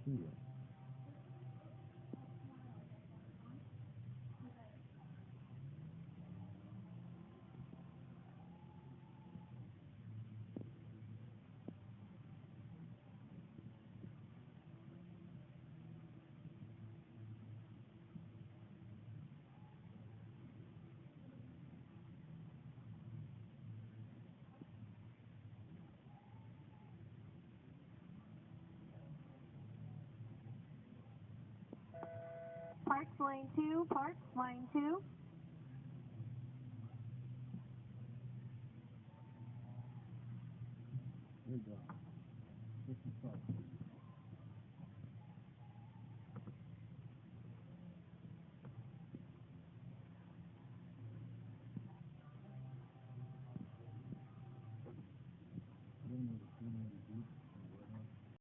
here. Parks Lane 2, Parks Line 2. Good job. 55.